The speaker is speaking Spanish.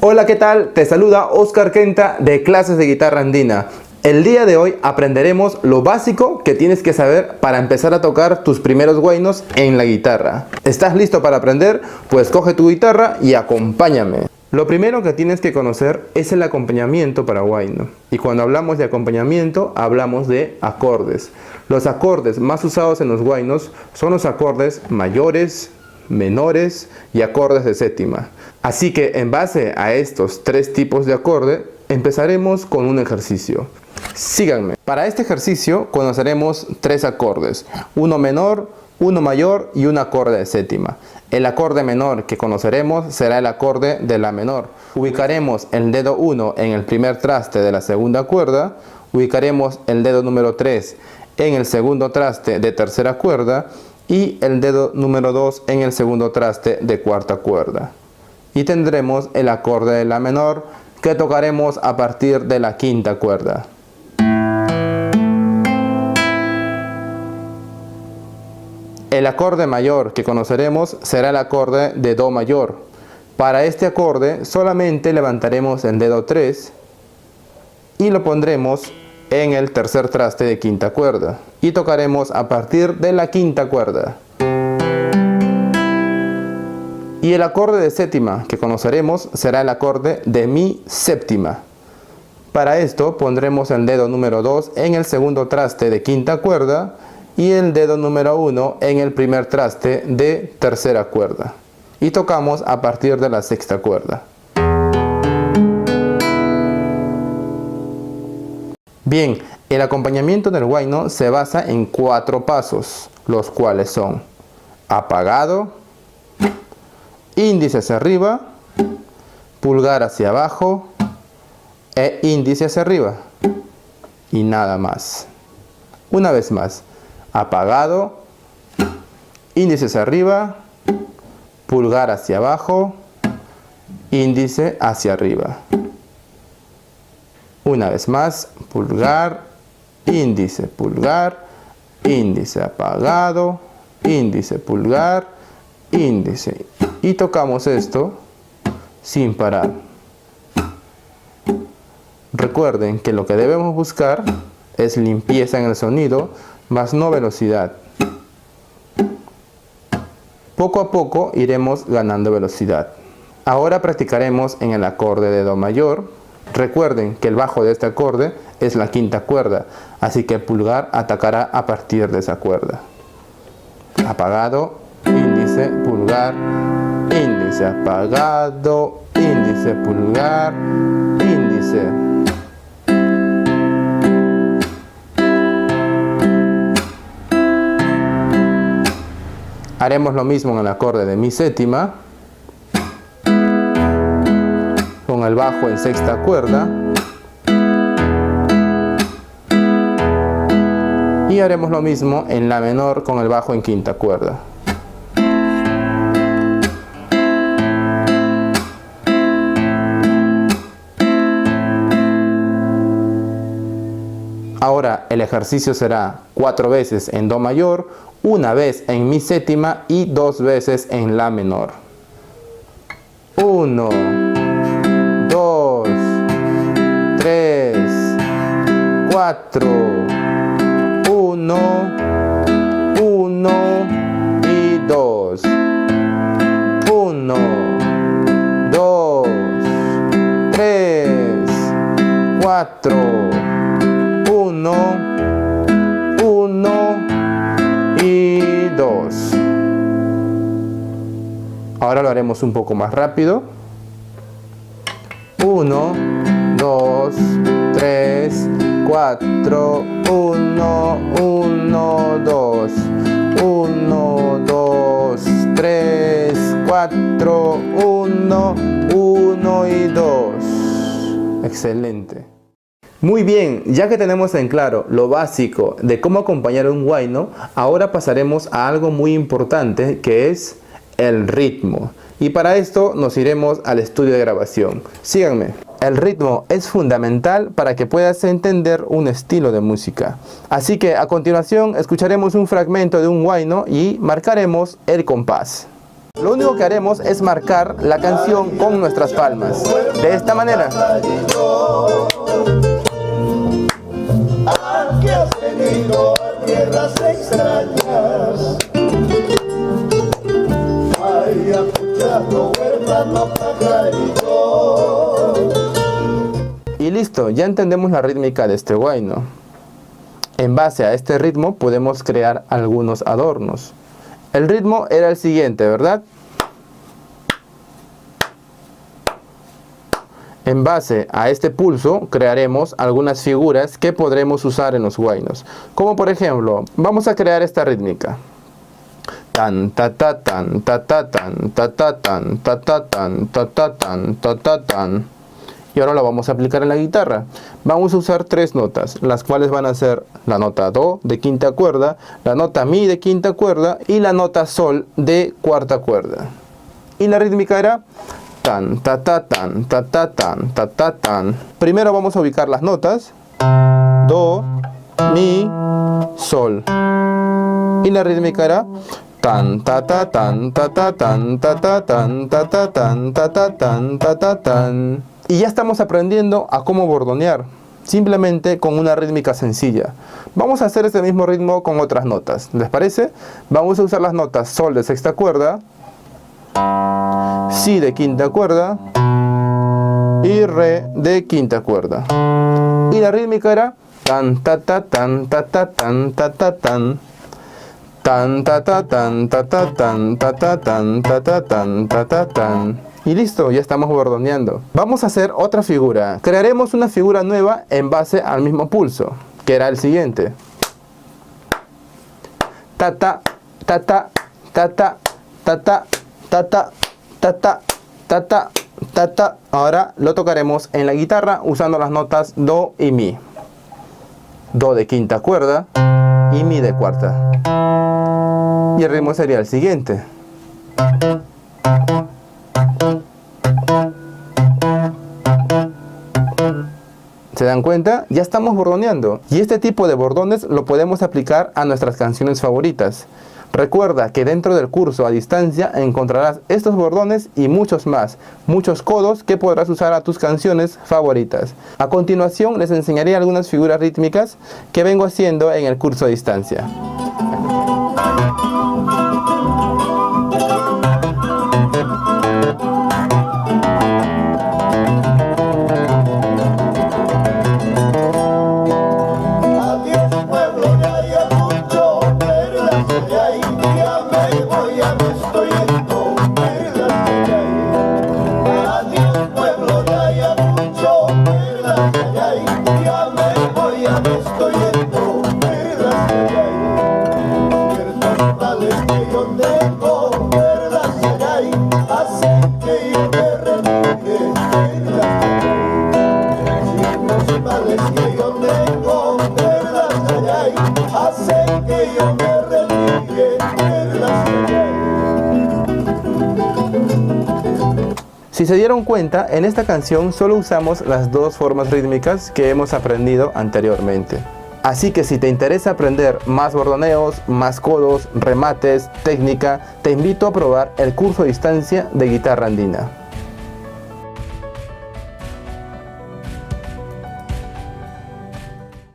Hola, ¿qué tal? Te saluda Oscar Kenta de Clases de Guitarra Andina. El día de hoy aprenderemos lo básico que tienes que saber para empezar a tocar tus primeros huaynos en la guitarra. ¿Estás listo para aprender? Pues coge tu guitarra y acompáñame. Lo primero que tienes que conocer es el acompañamiento para huayno. Y cuando hablamos de acompañamiento, hablamos de acordes. Los acordes más usados en los huaynos son los acordes mayores, menores y acordes de séptima. Así que en base a estos tres tipos de acorde, empezaremos con un ejercicio. Síganme. Para este ejercicio conoceremos tres acordes, uno menor, uno mayor y un acorde de séptima. El acorde menor que conoceremos será el acorde de la menor. Ubicaremos el dedo 1 en el primer traste de la segunda cuerda, ubicaremos el dedo número 3 en el segundo traste de tercera cuerda y el dedo número 2 en el segundo traste de cuarta cuerda. Y tendremos el acorde de la menor que tocaremos a partir de la quinta cuerda. El acorde mayor que conoceremos será el acorde de Do mayor. Para este acorde solamente levantaremos el dedo 3 y lo pondremos en el tercer traste de quinta cuerda y tocaremos a partir de la quinta cuerda. Y el acorde de séptima que conoceremos será el acorde de Mi séptima. Para esto pondremos el dedo número 2 en el segundo traste de quinta cuerda y el dedo número 1 en el primer traste de tercera cuerda. Y tocamos a partir de la sexta cuerda. Bien, el acompañamiento del huayno se basa en 4 pasos, los cuales son apagado, índice hacia arriba, pulgar hacia abajo e índice hacia arriba. Y nada más. Una vez más, apagado, índice hacia arriba, pulgar hacia abajo, índice hacia arriba. Una vez más, pulgar, índice, apagado, índice, pulgar, índice. Y tocamos esto sin parar. Recuerden que lo que debemos buscar es limpieza en el sonido, más no velocidad. Poco a poco iremos ganando velocidad. Ahora practicaremos en el acorde de Do mayor. Recuerden que el bajo de este acorde es la quinta cuerda, así que el pulgar atacará a partir de esa cuerda. Apagado, índice, pulgar, índice, apagado, índice, pulgar, índice. Haremos lo mismo en el acorde de Mi séptima, con el bajo en sexta cuerda, y haremos lo mismo en la menor con el bajo en quinta cuerda. Ahora el ejercicio será 4 veces en Do mayor, 1 vez en Mi séptima y 2 veces en La menor. 1, 2, 3, 4, 1, 1 y 2. 1, 2, 3, 4, 1, 1 y 2. Ahora lo haremos un poco más rápido. 1, 2, 3, 4, 1, 1, 2, 1, 2, 3, 4, 1, 1 y 2. Excelente. Muy bien, ya que tenemos en claro lo básico de cómo acompañar un huayno, ahora pasaremos a algo muy importante que es el ritmo. Y para esto nos iremos al estudio de grabación. Síganme. El ritmo es fundamental para que puedas entender un estilo de música. Así que a continuación escucharemos un fragmento de un huayno y marcaremos el compás. Lo único que haremos es marcar la canción con nuestras palmas. De esta manera. Aquí has venido a tierras extrañas. Ay, escuchado huérfano pajarito. Y listo, ya entendemos la rítmica de este huayno. En base a este ritmo podemos crear algunos adornos. El ritmo era el siguiente, ¿verdad? En base a este pulso crearemos algunas figuras que podremos usar en los huaynos. Como por ejemplo, vamos a crear esta rítmica. Tan ta ta tan ta ta tan ta ta tan ta ta tan ta ta tan ta ta tan. Y ahora la vamos a aplicar en la guitarra. Vamos a usar tres notas, las cuales van a ser la nota do de quinta cuerda, la nota mi de quinta cuerda y la nota sol de cuarta cuerda. Y la rítmica era tan ta ta tan ta ta tan ta ta tan. Primero vamos a ubicar las notas do, mi, sol. Y la rítmica era tan ta ta tan ta ta tan ta ta tan ta ta tan ta ta tan ta ta tan. Y ya estamos aprendiendo a cómo bordonear, simplemente con una rítmica sencilla. Vamos a hacer ese mismo ritmo con otras notas, ¿les parece? Vamos a usar las notas sol de sexta cuerda, si de quinta cuerda y re de quinta cuerda. Y la rítmica era tan ta ta tan ta ta tan ta ta tan. Tan ta ta tan ta ta tan ta ta tan ta ta tan ta ta tan. Y listo, ya estamos bordoneando. Vamos a hacer otra figura. Crearemos una figura nueva en base al mismo pulso, que era el siguiente. Ta ta ta ta ta ta ta ta ta ta ta ta ta ta ta ta. Ahora lo tocaremos en la guitarra usando las notas do y mi. Do de quinta cuerda y mi de cuarta. Y el ritmo sería el siguiente. ¿Se dan cuenta? Ya estamos bordoneando. Y este tipo de bordones lo podemos aplicar a nuestras canciones favoritas. Recuerda que dentro del curso a distancia encontrarás estos bordones y muchos más, muchos codos que podrás usar a tus canciones favoritas. A continuación les enseñaré algunas figuras rítmicas que vengo haciendo en el curso a distancia. Si se dieron cuenta, en esta canción solo usamos las dos formas rítmicas que hemos aprendido anteriormente. Así que si te interesa aprender más bordoneos, más codos, remates, técnica, te invito a probar el curso a distancia de guitarra andina.